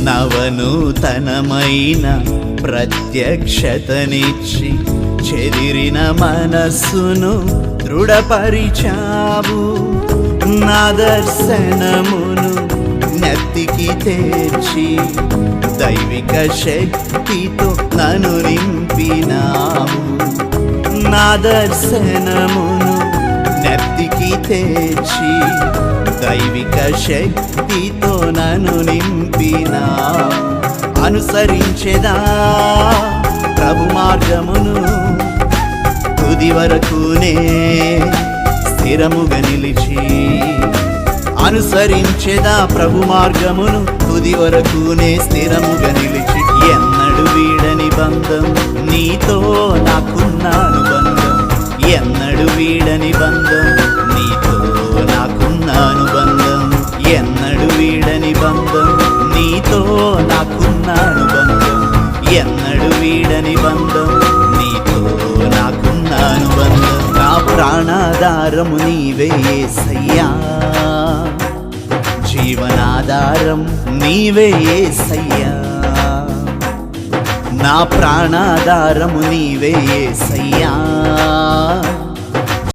నవనూతనమైన ప్రత్యక్షతనిచ్చి చెదిరిన మనస్సును దృఢపరిచావు. నా దర్శనమును నెత్తికి తెచ్చి దైవిక శక్తితో నన్ను నింపినావు. నా దర్శనమును నెత్తికి తెచ్చి దైవిక శక్తితో నన్ను నింపినావు. అనుసరించెదా ప్రభు మార్గమును, తుది వరకునే స్థిరముగా నిలిచి. అనుసరించెదా ప్రభు మార్గమును, తుది వరకునే స్థిరముగా నిలిచి. ఎన్నడు వీడని బంధం నీతో నాకున్న అనుబంధం, ఎన్నడు వీడని బంధం నీతో నాకున్న అనుబంధం, ఎన్నడు వీడని బంధం నీతో నాకున్న అనుబంధం, ఎన్నడు వీడని బంధం నీతో నాకున్న అనుబంధం. నా ప్రాణాధారము నీవే యేసయ్యా, జీవనాధారం నీవే యేసయ్యా. నా ప్రాణాధారము నీవే యేసయ్యా,